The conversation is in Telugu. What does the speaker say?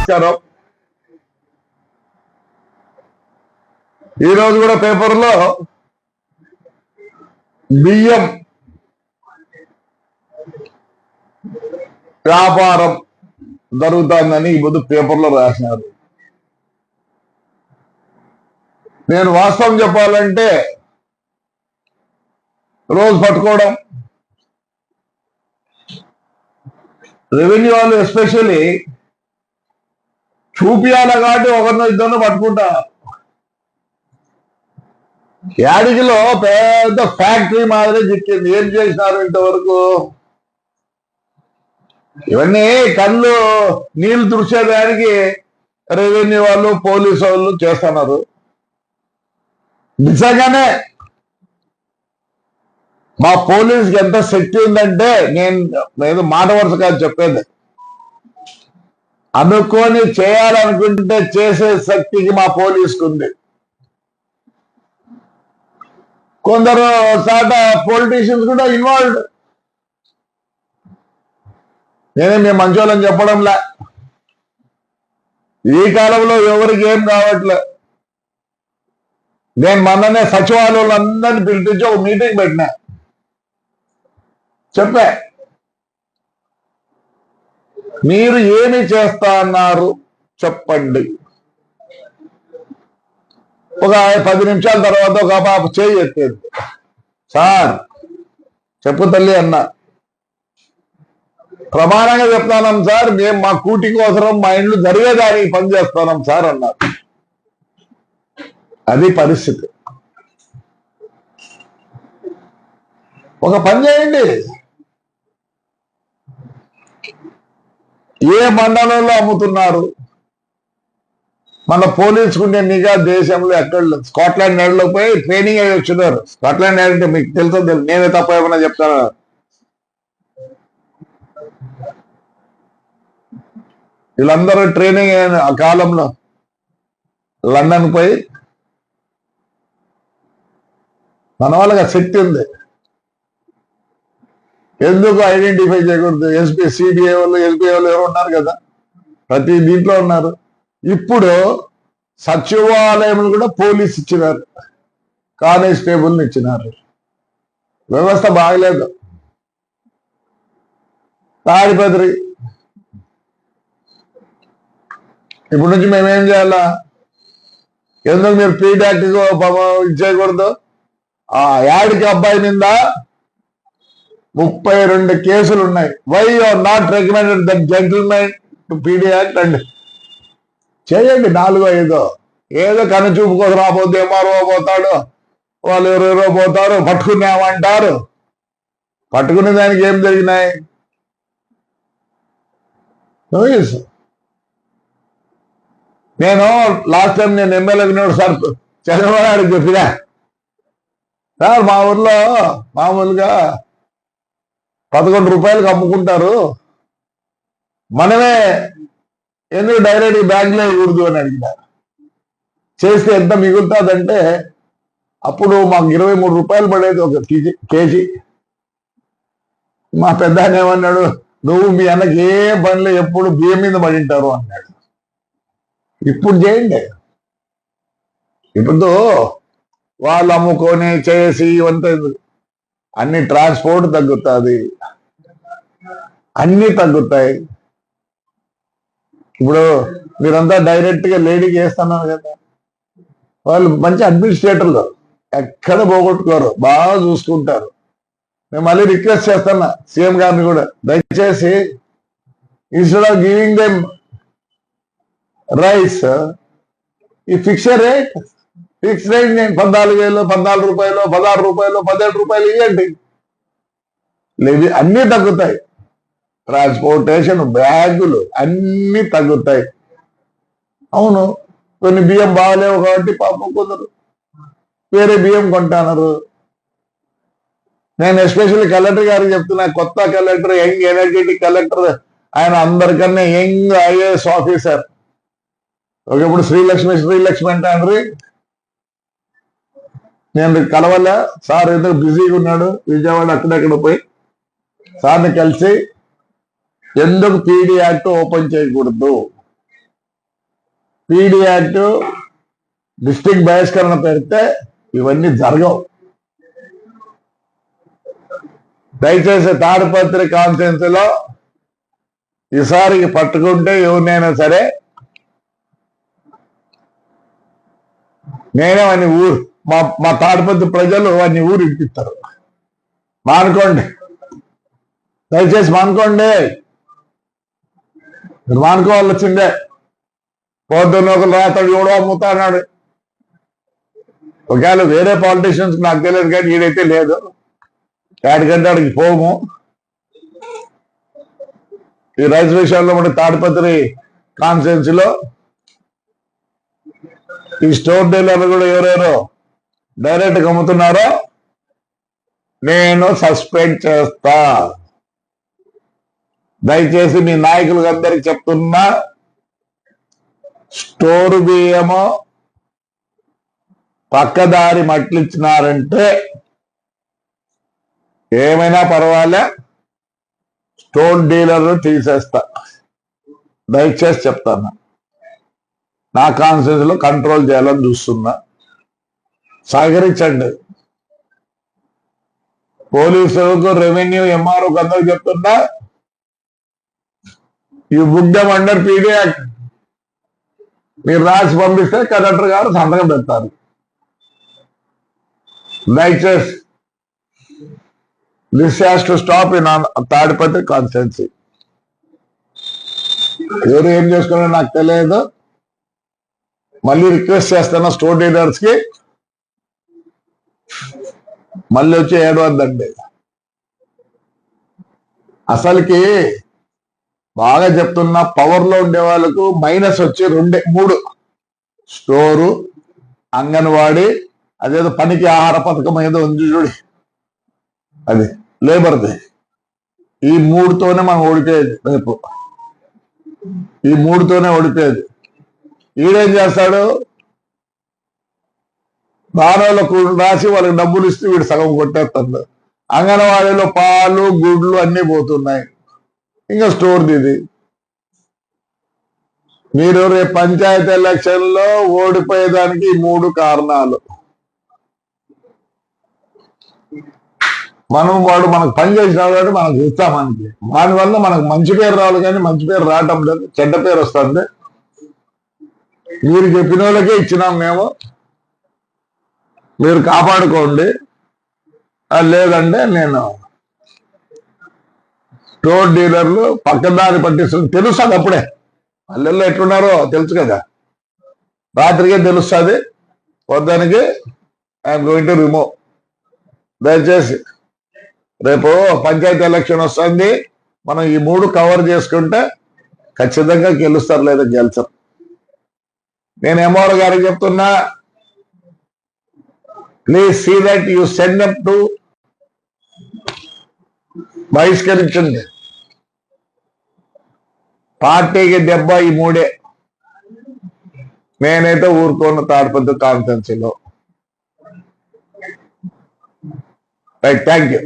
నమస్కారం. ఈరోజు కూడా పేపర్లో బియ్యం వ్యాపారం జరుగుతుందని ఈ ముందు పేపర్లో రాసినారు. నేను వాస్తవం చెప్పాలంటే రోజు పట్టుకోవడం, రెవెన్యూ వాళ్ళు ఎస్పెషల్లీ చూపియాల కాబట్టి ఒకరినో ఇద్దరినో పట్టుకుంటారు. యాడికిలో పెద్ద ఫ్యాక్టరీ మాదిరి చిక్కింది. ఏం చేసినారు ఇంతవరకు? ఇవన్నీ కళ్ళు నీళ్లు తుడిచేదానికి రెవెన్యూ వాళ్ళు పోలీసు వాళ్ళు చేస్తున్నారు. నిజంగానే మా పోలీసుకి ఎంత శక్తి ఉందంటే, నేను మాట వరుస కాదు చెప్పేది, అనుకొని చేయాలనుకుంటే చేసే శక్తికి మా పోలీసుకు ఉంది. కొందరు చాట పొలిటీషియన్స్ కూడా ఇన్వాల్వ్డ్. నేనే మేము మంచోళ్ళని చెప్పడంలే, ఈ కాలంలో ఎవరికి ఏం కావట్లే. నేను మొన్ననే సచివాలయంలో పిలిపించి ఒక మీటింగ్ పెట్టినా. చెప్పా, మీరు ఏమి చేస్తా అన్నారు చెప్పండి. ఒక 10 నిమిషాల తర్వాత ఒక పాప చేయి ఎత్తేది. సార్ చెప్పు తల్లి అన్న. ప్రమాణంగా చెప్తానం సార్, మేము మా కూటి కోసరం మా ఇండ్లు జరిగేదానికి పని చేస్తున్నాం సార్ అన్నారు. అది పరిస్థితి. ఒక పని చేయండి, ఏ మండలంలో అమ్ముతున్నారు? మన పోలీసుకుంటే నిఘా దేశంలో ఎక్కడ లేదు. స్కాట్లాండ్ యార్డ్లో పోయి ట్రైనింగ్ అయ్యి వచ్చినారు. స్కాట్లాండ్ యార్డ్ అంటే మీకు తెలుసో తెలుసు, నేనే తప్ప ఏమన్నా చెప్తాను. వీళ్ళందరూ ట్రైనింగ్ అయిన ఆ కాలంలో లండన్ పోయి, మన వాళ్ళకి ఆ శక్తి ఉంది. ఎందుకు ఐడెంటిఫై చేయకూడదు? ఎస్పీ సిబిఐ వాళ్ళు ఎస్బీఐ వాళ్ళు ఎవరు ఉన్నారు కదా, ప్రతి దీంట్లో ఉన్నారు. ఇప్పుడు సచివాలయంలో కూడా పోలీస్ ఇచ్చినారు, కానిస్టేబుల్ని ఇచ్చినారు. వ్యవస్థ బాగలేదు. తాడిపత్రి ఇప్పటి నుంచి మేమేం చేయాలా? ఎందుకు మీరు పీడాక్ట్ ఇచ్చేయకూడదు? ఆ యాడికి అబ్బాయి మీద 32 కేసులు ఉన్నాయి. Why you're not recommended that gentlemen to PD act and చేయండి. 4-5 ఏదో కనుచూపు కోసం రాబోద్దు. ఎంఆర్ఓ పోతాడు, వాళ్ళు ఎవరెవరో పోతారు, పట్టుకున్నామంటారు. పట్టుకునే దానికి ఏం జరిగినాయి? నేను లాస్ట్ టైం నేను ఎమ్మెల్యేకి సార్ చంద్రబాబు నాయుడు చెప్పినా, సార్ మా ఊర్లో మామూలుగా 11 రూపాయలకు అమ్ముకుంటారు, మనమే ఎందుకు డైరెక్ట్ బ్యాంకులో ఇవ్వకూడదు అని అడిగినారు. చేస్తే ఎంత మిగులుతుందంటే, అప్పుడు మాకు 23 రూపాయలు పడేది ఒక కేజీ. మా పెద్ద ఆయన ఏమన్నాడు, నువ్వు మీ అన్నకి ఏ పనులు ఎప్పుడు బియ్యం మీద పడింటారు అన్నాడు. ఇప్పుడు చేయండి. ఇప్పుడు వాళ్ళు అమ్ముకొని చేసి ఇవంతా అన్ని ట్రాన్స్పోర్ట్ తగ్గుతుంది, అన్ని తగ్గుతాయి. ఇప్పుడు మీరంతా డైరెక్ట్ గా లేడీకి వేస్తున్నారు కదా, వాళ్ళు మంచి అడ్మినిస్ట్రేటర్లు, ఎక్కడ పోగొట్టుకోరు, బాగా చూసుకుంటారు. నేను మళ్ళీ రిక్వెస్ట్ చేస్తున్నా సీఎం గారిని కూడా, దయచేసి instead of giving them rice, ఈ ఫిక్స్డ్ రేట్ నేను 14,000, 14 రూపాయలు, 16 రూపాయలు, 17 రూపాయలు ఇవ్వండి. లేదు, అన్నీ తగ్గుతాయి. ట్రాన్స్పోర్టేషన్, బ్యాగులు అన్నీ తగ్గుతాయి. అవును, కొన్ని బియ్యం బాగలేవు కాబట్టి పాపం కొందరు వేరే బియ్యం కొంటున్నారు. నేను ఎస్పెషల్లీ కలెక్టర్ గారికి చెప్తున్నా, కొత్త కలెక్టర్, యంగ్ ఎనర్జెటిక్ కలెక్టర్, ఆయన అందరికన్నా యంగ్ ఐఏఎస్ ఆఫీసర్. ఒకప్పుడు శ్రీలక్ష్మి అంటారు. నేను కలవలే సార్, ఎందుకు బిజీగా ఉన్నాడు విజయవాడ, అక్కడెక్కడ పోయి సార్ని కలిసి ఎందుకు పీడీ యాక్ట్ ఓపెన్ చేయకూడదు, పీడీ యాక్ట్ డిస్ట్రిక్ట్ బహిష్కరణ పెడితే ఇవన్నీ జరగవు. దయచేసి తాడిపత్రి కాన్ఫరెన్స్ లో ఈసారికి పట్టుకుంటే ఎవరినైనా సరే నేనే వాడిని ఊరు మా తాడిపత్రి ప్రజలు వాడిని ఊరు ఇప్పిస్తారు. మానుకోండి, దయచేసి మానుకోండి. మీరు మానుకోవాల్సిందే. పొద్దున్న ఒక రాతడు ఎవడో అమ్ముతా అన్నాడు. ఒకవేళ వేరే పాలిటీషియన్స్ నాకు తెలియదు, కానీ ఈడైతే లేదు. ఏడికంటే అడిగి పోము. ఈ రైస్ విషయాల్లో మన తాడిపత్రి కాన్స్టిట్యున్సీ లో ఈ స్టోర్ డీలర్లు కూడా ఎవరెవరో డైరెక్ట్ గా అమ్ముతున్నారో నేను సస్పెండ్ చేస్తా. దయచేసి మీ నాయకులకు అందరికి చెప్తున్నా, స్టోర్ బియ్యము పక్కదారి మట్లిచ్చినారంటే ఏమైనా పర్వాలే, స్టోన్ డీలర్లు తీసేస్తా. దయచేసి చెప్తాను. నా కాన్స్టిట్యూన్సీ లో కంట్రోల్ చేయాలని చూస్తున్నా. సహకరించండి. పోలీసులకు, రెవెన్యూ, ఎంఆర్ఓకి అందరూ చెప్తున్నా, ఈ book them under PD act. మీరు రాసి పంపిస్తే కలెక్టర్ గారు సంతకం పెడతారు. దయచేసి this has to stop in Tadipatri constituency. ఎవరు ఏం చేసుకున్నారో నాకు తెలియదు. మళ్ళీ రిక్వెస్ట్ చేస్తున్నా స్టోర్ డీలర్స్ కి, మళ్ళీ వచ్చి ఏడవద్దండి. అసలుకి బాగా చెప్తున్నా, పవర్ లో ఉండే వాళ్ళకు మైనస్ వచ్చి 3 స్టోరు, అంగన్వాడీ, అదేదో పనికి ఆహార పథకం ఏదో ఉంది చూడు, అది లేబర్ది. ఈ 3తోనే మనం ఓడిపోయేది. రేపు ఈ 3తోనే ఓడిపోయేది. ఈడేం చేస్తాడు, దానిలకు రాసి వాళ్ళకి డబ్బులు ఇస్తే వీడు సగం కొట్టేస్తాడు. అంగన్వాడీలో పాలు, గుడ్లు అన్ని పోతున్నాయి. ఇంకా స్టోర్ది ఇది. మీరు రేపు పంచాయతీ ఎలక్షన్ లో ఓడిపోయేదానికి 3 కారణాలు. వాడు మనకు పని చేసిన కాబట్టి మనకు ఇస్తాం. మనకి దానివల్ల మనకు మంచి పేరు రావాలి, కానీ మంచి పేరు రావటం లేదు, చెడ్డ పేరు వస్తుంది. మీరు చెప్పిన వాళ్ళకే ఇచ్చినాం మేము, మీరు కాపాడుకోండి. లేదంటే నేను స్టోర్ డీలర్లు పక్కదారి పట్టిస్తుంది. తెలుస్తుంది అప్పుడే పల్లెల్లో ఎట్లున్నారో తెలుసు కదా, రాత్రికే తెలుస్తుంది. పొద్దునికి ఐఎమ్ గోయింగ్ టు రిమూవ్. దయచేసి రేపు పంచాయతీ ఎలక్షన్ వస్తుంది. మనం ఈ 3 కవర్ చేసుకుంటే ఖచ్చితంగా గెలుస్తారు, లేదా గెలిచారు. నేను ఎంఆర్ఓ గారికి చెప్తున్నా, please see that you send up to బహిష్కరించండి. పార్టీకి దెబ్బ ఈ 3. నేనైతే ఊరుకోను తాడిపత్రి కాన్స్టిట్యున్సీలో. Right, thank you.